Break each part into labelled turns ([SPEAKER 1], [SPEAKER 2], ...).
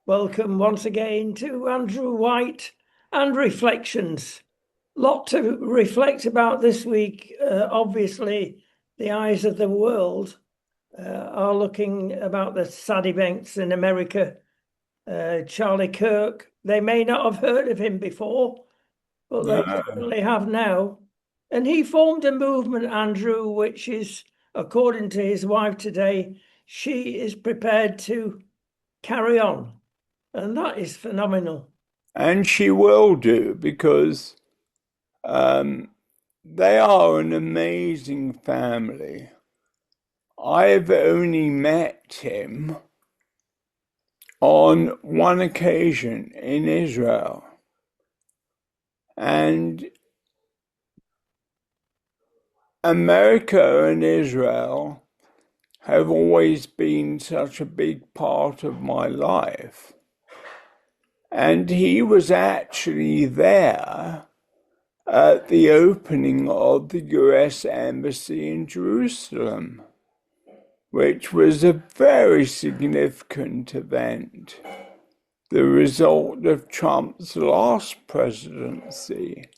[SPEAKER 1] Welcome once again to Andrew White and Reflections. Lot to reflect about this week. Obviously, the eyes of the world are looking about the sad events in America. Charlie Kirk, they may not have heard of him before, but they certainly have now. And he formed a movement, Andrew, which is, according to his wife today, she is prepared to carry on. And that is phenomenal.
[SPEAKER 2] And she will do because they are an amazing family. I've only met him on one occasion in Israel. And America and Israel have always been such a big part of my life. And he was actually there at the opening of the US Embassy in Jerusalem, which was a very significant event, the result of Trump's last presidency.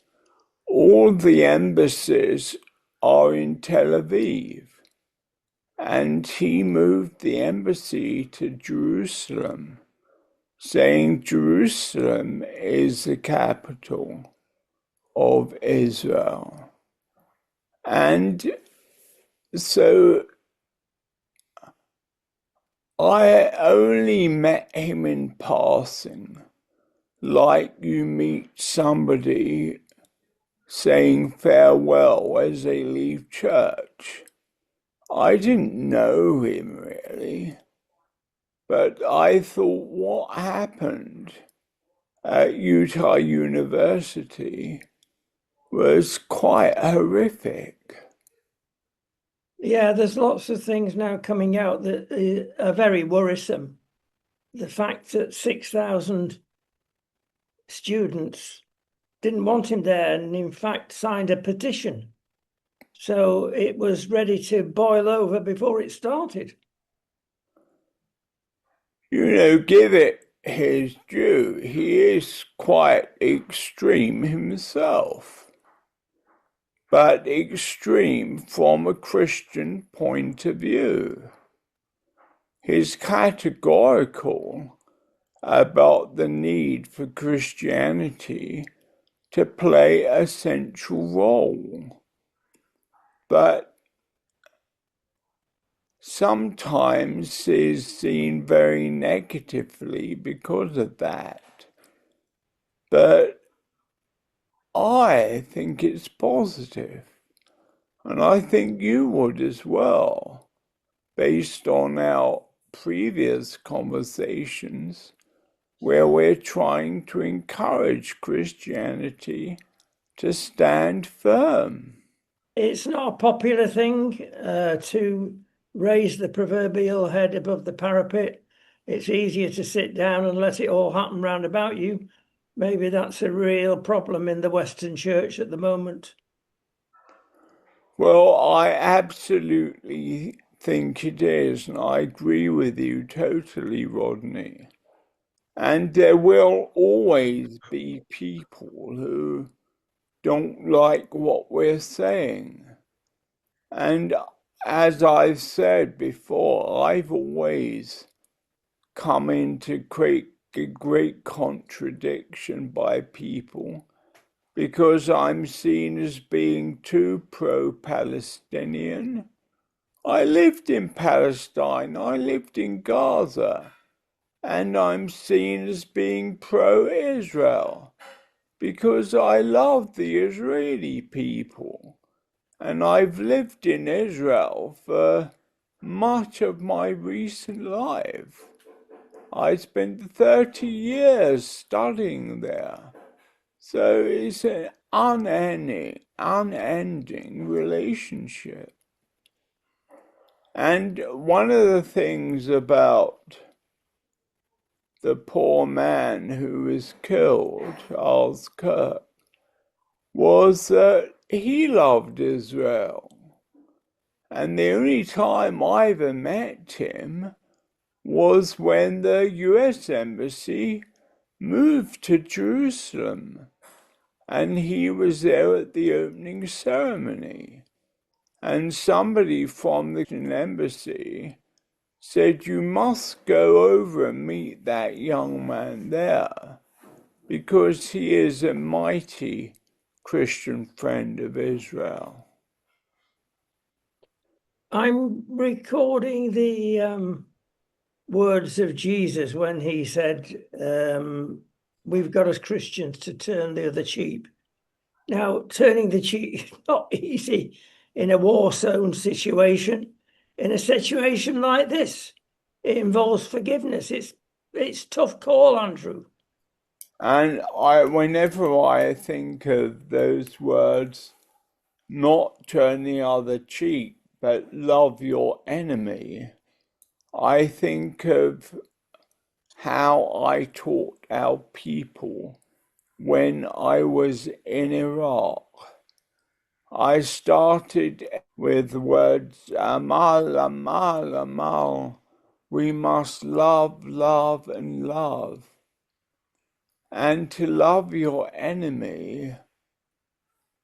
[SPEAKER 2] All the embassies are in Tel Aviv, and he moved the embassy to Jerusalem, saying Jerusalem is the capital of Israel. And so I only met him in passing, like you meet somebody saying farewell as they leave church. I didn't know him really, but I thought what happened at Utah University was quite horrific.
[SPEAKER 1] Yeah, there's lots of things now coming out that are very worrisome. The fact that 6,000 students didn't want him there and in fact signed a petition. So it was ready to boil over before it started.
[SPEAKER 2] Give it his due. He is quite extreme himself, but extreme from a Christian point of view. He's categorical about the need for Christianity to play a central role. But sometimes is seen very negatively because of that. But I think it's positive, and I think you would as well, based on our previous conversations where we're trying to encourage Christianity to stand firm.
[SPEAKER 1] It's not a popular thing to raise the proverbial head above the parapet. It's easier to sit down and let it all happen round about you. Maybe that's a real problem in the Western Church at the moment.
[SPEAKER 2] Well, I absolutely think it is, and I agree with you totally, Rodney. And there will always be people who don't like what we're saying. And as I've said before, I've always come into great contradiction by people because I'm seen as being too pro-Palestinian. I lived in Palestine, I lived in Gaza, and I'm seen as being pro-Israel because I love the Israeli people. And I've lived in Israel for much of my recent life. I spent 30 years studying there. So it's an unending relationship. And one of the things about the poor man who was killed, Charles Kirk, was that he loved Israel. And the only time I ever met him was when the US Embassy moved to Jerusalem, and he was there at the opening ceremony. And somebody from the embassy said, "You must go over and meet that young man there, because he is a mighty Christian friend of Israel."
[SPEAKER 1] I'm recording the words of Jesus when he said, we've got as Christians to turn the other cheek. Now, turning the cheek is not easy in a war zone situation. In a situation like this, it involves forgiveness. It's tough call, Andrew.
[SPEAKER 2] And whenever I think of those words, not turn the other cheek, but love your enemy, I think of how I taught our people when I was in Iraq. I started with the words Amal, Amal, Amal. We must love, love, and love. And to love your enemy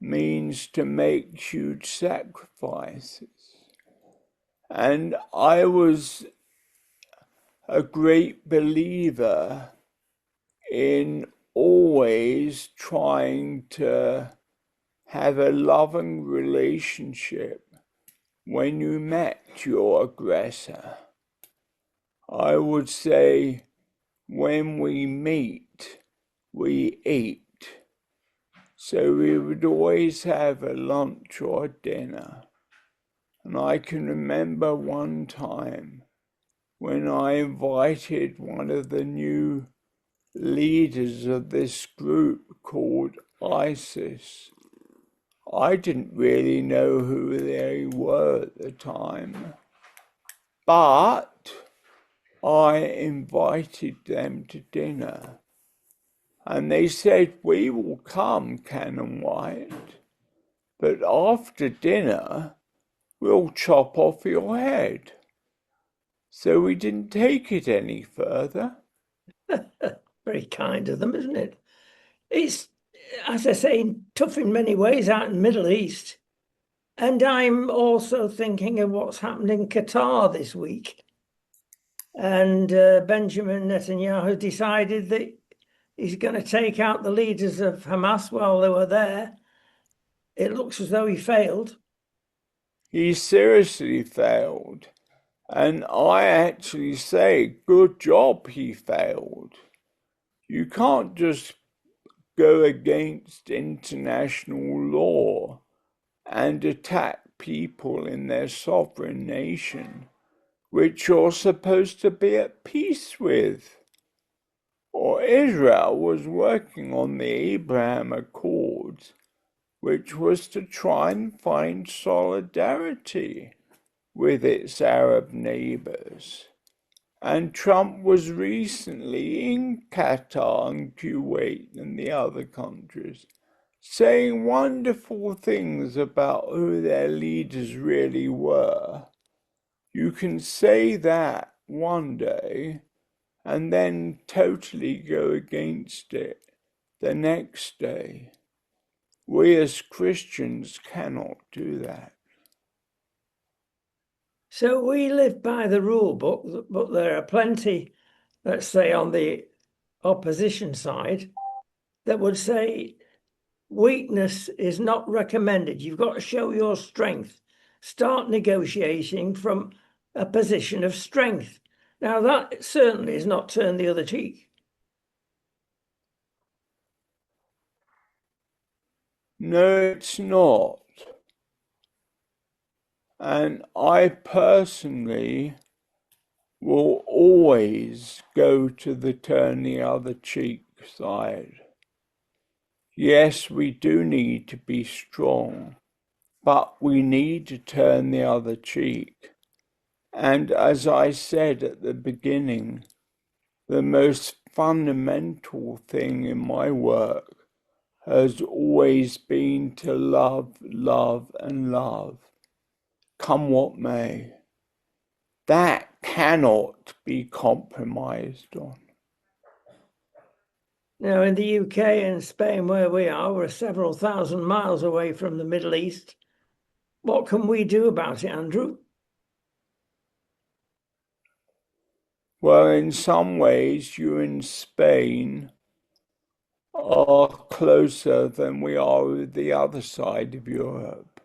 [SPEAKER 2] means to make huge sacrifices. And I was a great believer in always trying to have a loving relationship when you met your aggressor. I would say, when we meet, we eat. So we would always have a lunch or a dinner. And I can remember one time when I invited one of the new leaders of this group called ISIS. I didn't really know who they were at the time, but I invited them to dinner. And they said, "We will come, Canon White, but after dinner, we'll chop off your head." So we didn't take it any further.
[SPEAKER 1] Very kind of them, isn't it? It's, as I say, tough in many ways out in the Middle East. And I'm also thinking of what's happened in Qatar this week. And Benjamin Netanyahu decided that he's going to take out the leaders of Hamas while they were there. It looks as though he failed.
[SPEAKER 2] He seriously failed. And I actually say, good job he failed. You can't just go against international law and attack people in their sovereign nation, which you're supposed to be at peace with. Or Israel was working on the Abraham Accords, which was to try and find solidarity with its Arab neighbors. And Trump was recently in Qatar and Kuwait and the other countries, saying wonderful things about who their leaders really were. You can say that one day and then totally go against it the next day. We as Christians cannot do that.
[SPEAKER 1] So we live by the rule book, but there are plenty, let's say, on the opposition side that would say weakness is not recommended. You've got to show your strength. Start negotiating from a position of strength. Now, that certainly is not turn the other cheek.
[SPEAKER 2] No, it's not. And I personally will always go to the turn the other cheek side. Yes, we do need to be strong, but we need to turn the other cheek. And as I said at the beginning, the most fundamental thing in my work has always been to love, love, and love, come what may. That cannot be compromised on.
[SPEAKER 1] Now, in the UK and Spain, where we are, we're several thousand miles away from the Middle East. What can we do about it, Andrew?
[SPEAKER 2] Well, in some ways, you in Spain are closer than we are with the other side of Europe.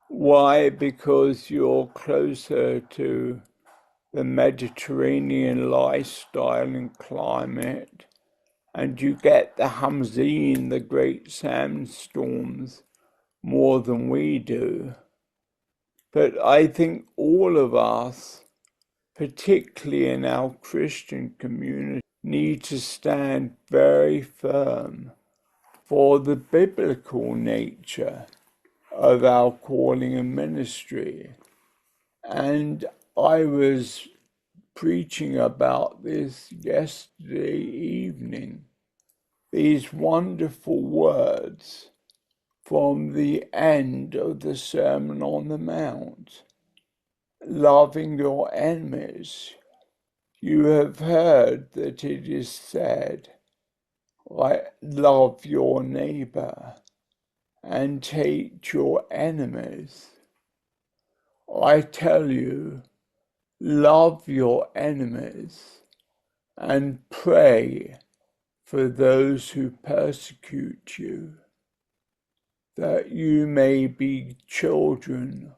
[SPEAKER 2] Why? Because you're closer to the Mediterranean lifestyle and climate, and you get the Hamzeen, the great sandstorms, more than we do. But I think all of us, particularly in our Christian community, need to stand very firm for the biblical nature of our calling and ministry. And I was preaching about this yesterday evening, these wonderful words from the end of the Sermon on the Mount. Loving your enemies. You have heard that it is said, love your neighbor and hate your enemies. I tell you, love your enemies and pray for those who persecute you, that you may be children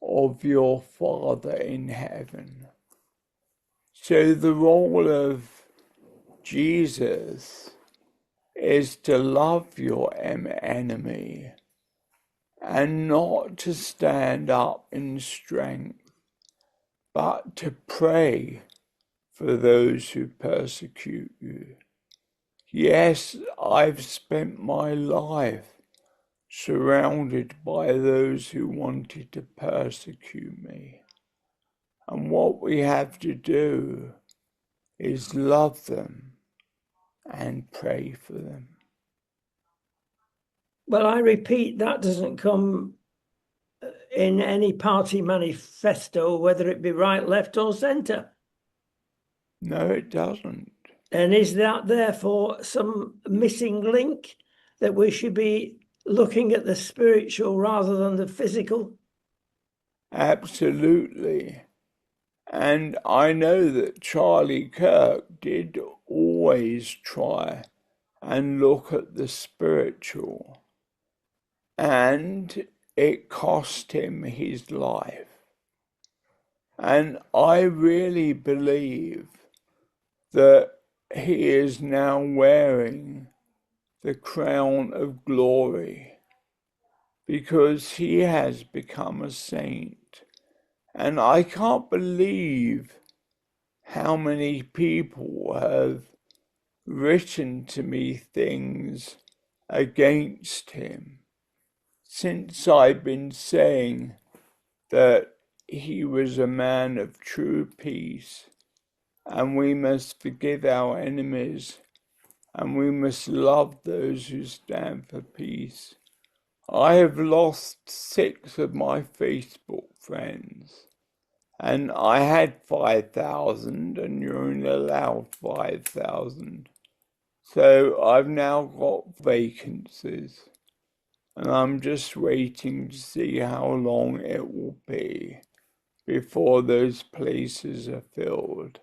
[SPEAKER 2] of your Father in heaven. So the role of Jesus is to love your enemy and not to stand up in strength, but to pray for those who persecute you. Yes, I've spent my life surrounded by those who wanted to persecute me. And what we have to do is love them and pray for them.
[SPEAKER 1] Well, I repeat, that doesn't come in any party manifesto, whether it be right, left, or centre.
[SPEAKER 2] No, it doesn't.
[SPEAKER 1] And is that therefore some missing link that we should be looking at the spiritual rather than the physical?
[SPEAKER 2] Absolutely. And I know that Charlie Kirk did always try and look at the spiritual, and it cost him his life. And I really believe that he is now wearing the crown of glory because he has become a saint. And I can't believe how many people have written to me things against him since I've been saying that he was a man of true peace, and we must forgive our enemies, and we must love those who stand for peace. I have lost 6 of my Facebook friends, and I had 5,000, and you're only allowed 5,000. So I've now got vacancies, and I'm just waiting to see how long it will be before those places are filled.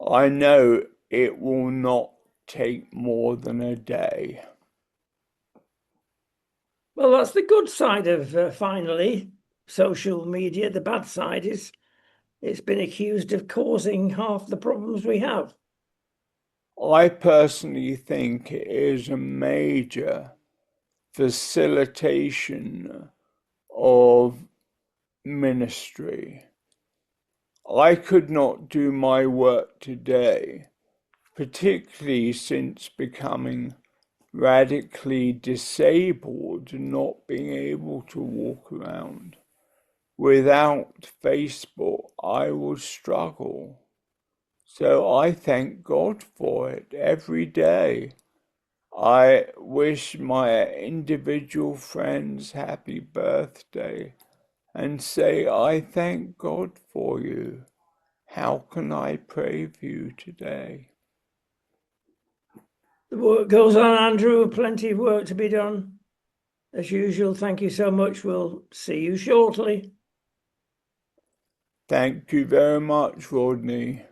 [SPEAKER 2] I know it will not take more than a day.
[SPEAKER 1] Well, that's the good side of finally social media. The bad side is it's been accused of causing half the problems we have.
[SPEAKER 2] I personally think it is a major facilitation of ministry. I could not do my work today, particularly since becoming radically disabled and not being able to walk around. Without Facebook, I would struggle. So I thank God for it every day. I wish my individual friends happy birthday and say, I thank God for you. How can I pray for you today?
[SPEAKER 1] The work goes on, Andrew. Plenty of work to be done. As usual, thank you so much. We'll see you shortly.
[SPEAKER 2] Thank you very much, Rodney.